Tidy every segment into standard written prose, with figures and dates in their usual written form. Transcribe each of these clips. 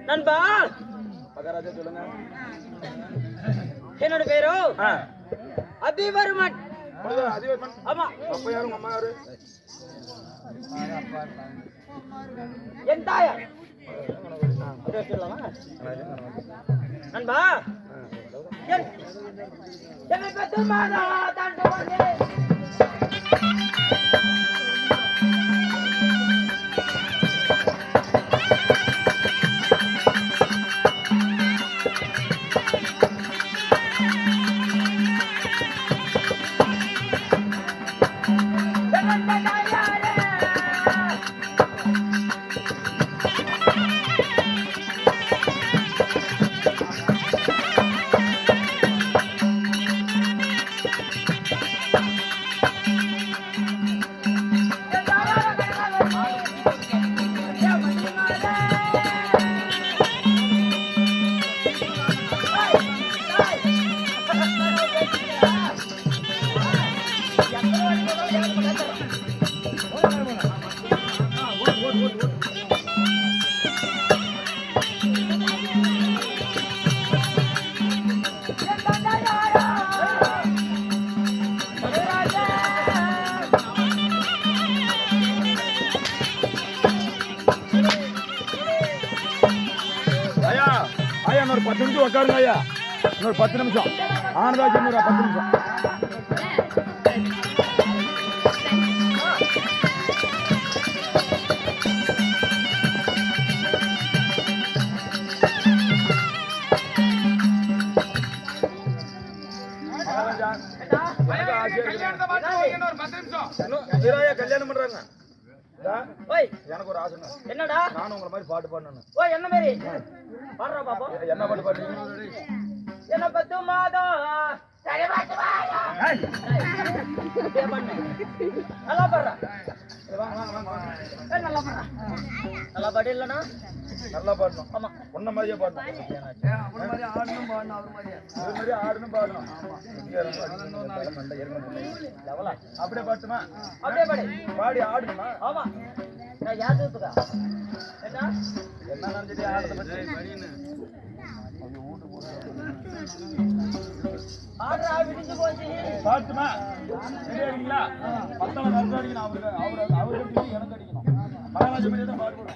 நண்பா மகாராஜா சொல்லுங்க. என்னோட பேரோ அதிவர்மன். அதிவர்மன்? ஆமா. அப்பா யாரும் அம்மா யாரு? என் தாயார். நண்பா என்னை பெற்ற மாதா தண்டு வந்து ஒரு 10 நிமிஷம் உட்காருங்க ஐயா. இன்னொரு 10 நிமிஷம் ஆனதாச்சு. இன்னொரு 10 நிமிஷம். கல்யாணம் பண்றாங்க. எனக்கு ஒரு ஆசை. என்னடா? நானும் உங்களை மாதிரி பாட்டு பாடணும். ஓ என்ன மாதிரி பாடுறா பாப்பா. என்ன பாட்டு பாடுறீங்க? என்ன 10 மாதம் நல்லா பாடுறா. நல்லா பாடுறா. நல்லா பாடு இல்லனா நல்லா பாடணும். ஆமா உன்ன மாதிரியே பாடணும். அவன மாதிரி ஆடணும் பாடணும். அவர் மாதிரி ஆடணும் பாடணும். ஆமா அப்படியே பாட்டுமா? அப்படியே பாடி பாடி ஆடணுமா? ஆமா நான் யாதுதுக்கா ஏடா என்ன நினைச்சிட்டு ஆடுறத பத்தி ஆடுறா விடிஞ்சு போச்சு. பாட்டுமா சரிங்களா? பத்தல வந்து அடிக்கணும். அவருக்கு எனக்கு அடிக்கணும். மகாராஜா மாதிரி தான் பாடுவோம்.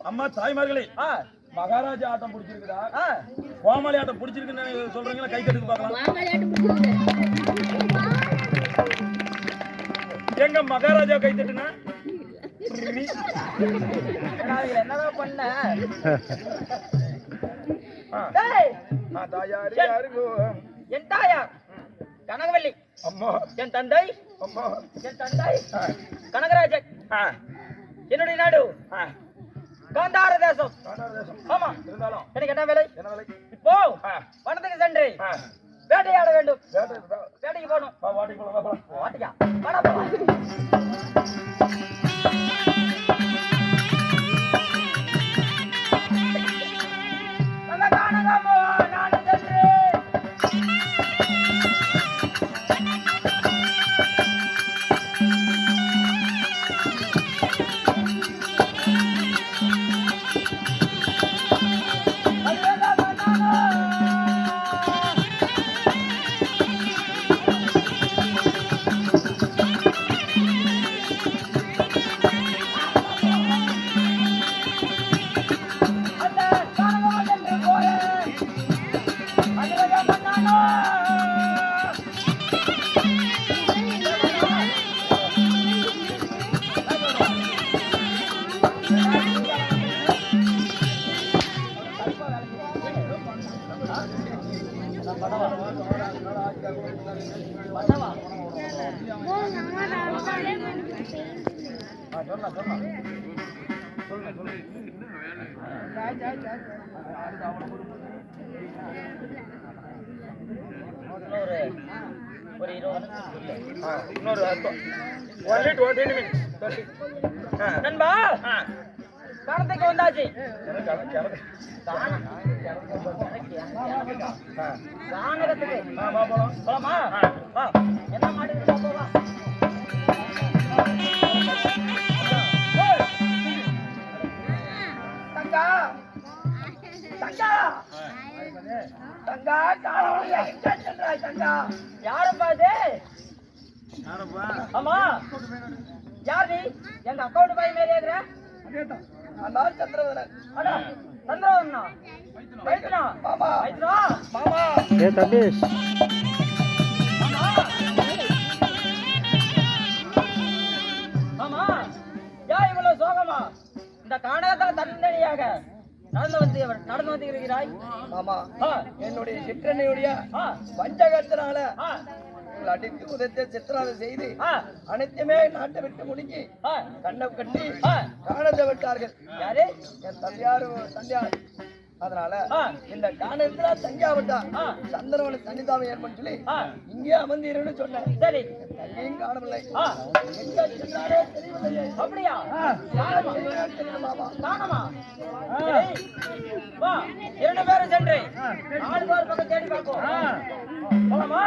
அம்மா தாய்மார்களே, மகாராஜா ஆட்டம் பிடிச்சிருக்குதா? கோமாளி ஆட்டம் பிடிச்சிருக்குன்னு சொல்றீங்களா? கை கட்டுக்கு பார்க்கலாம். எங்க மகாராஜா கை தட்டுனா என்னதான் பண்ண? என் தாயார் கனகவல்லி. அம்மா என் தந்தை. அம்மா என் தந்தை கனகராஜன். என்னுடைய நாடு காந்தார தேசம். ஆமா இருந்தாலும் எனக்கு என்ன வேலை? என்ன வேலை? இப்போ வனத்துக்கு சென்று வேட்டையாட வேண்டும். வேட்டைக்கு போகணும். வாட்டிக்கா சொன்னா சொல்லுங்க ஒரு 20 நிமிஷம் சொல்லு. இன்னொரு only 20 minutes. நண்பா கடத்துக்கு வந்தாச்சு. கானகத்துக்கு போலாமா? என்ன மாட்டுக்கு போவா? தங்கா தங்கா தங்கா காலையில எங்க சென்றாய் தங்கா? யாரப்பா இது? ஆமா யார் நீ? எங்க அக்கௌண்ட் பாய் மேலே இருக்கிற? அதான் சந்திரவதன். அடா சந்திரவதனா? வைத்ரா மாமா. வைத்ரா மாமா. ஏ தம்பி மாமா யா இவ்வளவு சோகமா இந்த காணகத்துல தன்னடியாக நடந்து வந்து இருக்கிறாய்? ஆமா, என்னுடைய சிற்றனையுடைய பஞ்சகத்தினால அடித்து உதத்தை சித்திராவை செய்து அனைத்துமே நாட்டை விட்டு முடிஞ்சு கண்ணை கட்டி காணத்தை விட்டார்கள். யாரு? என் தந்தையார். அதனால இந்த காணத்துல தங்கியா விட்டா சந்திரவன சன்னிதாவை ஏற்பன்னு சொல்லி இங்கே அமர்ந்தீருன்னு சொன்னேன். சரி, தங்கியும் காணவில்லை. அப்படியா? காணமா? வா 2 பேரும் சென்று 4 பேர் பக்கம் தேடி பார்ப்போம். போலாமா?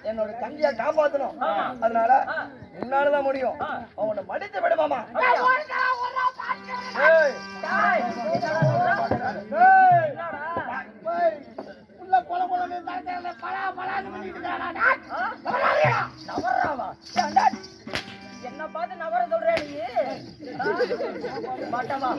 என்னோட தங்கியா காப்பாத்தணும். அதனால என்னாலதான் முடியும். அவனை மடித்து விடு மாமா. என்ன பார்த்து நவர சொல்ற நீ? மாட்டமா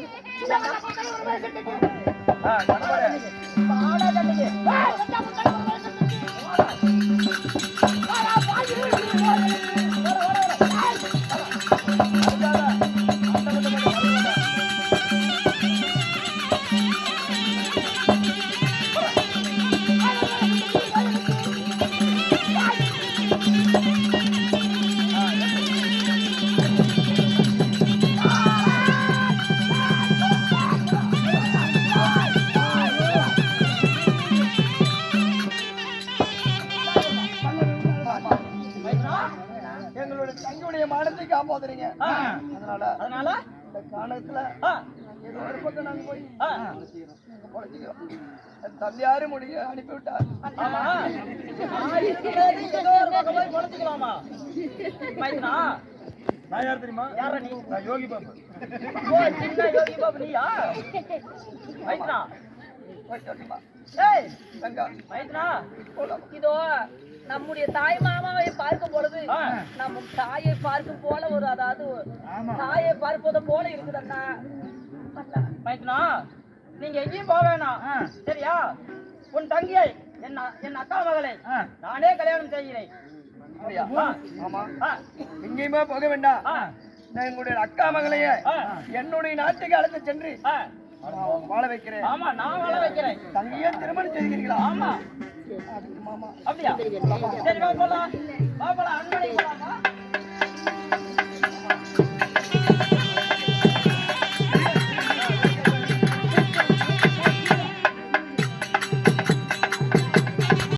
ஆமா எங்களுடைய தங்கியுடைய மானத்தை காப்பாத்துறீங்க. அதனால இந்த காரணத்துல ஏதோ ஒரு பக்கம் நாங்க போய் பொழைச்சிக்கிறோம். என் தந்தையாரு முடிய அனுப்பிவிட்டார். ஆமா நான் இருக்கிறது ஏதோ ஒரு பக்கம் போய் பொழைச்சிக்கலாமா மைத்னா? நான் யார் தெரியுமா? யாரா நீ? நான் யோகி பாபு. ஓ சின்ன யோகி பாபு நீயா? மைத்னா போய் சொல்லுமா ஏய் தங்கா மைத்னா இதோ நம்முடைய தாய் மாமாவை பார்க்கும் பொழுது நம்ம தாயை பார்க்கும் போல ஒரு அதாவது தாயை பார்ப்பது போல இருக்குதண்ணா. மைத்னா நீங்க எங்கேயும் போக வேணாம் சரியா? உன் தங்கியை என் அக்கா மகளை நானே கல்யாணம் செய்கிறேன். ஆமா எங்கேயுமே போக வேண்டாம். நான் எங்களுடைய அக்கா மகளையே என்னுடைய நாட்டுக்கு அழைத்து சென்று வாழ வைக்கிறேன். ஆமா நான் வாழ வைக்கிறேன். தங்கையே திருமணம் செய்கிறீங்களா? ஆமா மாமா அப்படியா? சரி வா போலாம், வா போலாம், அண்ணனை போலாம்.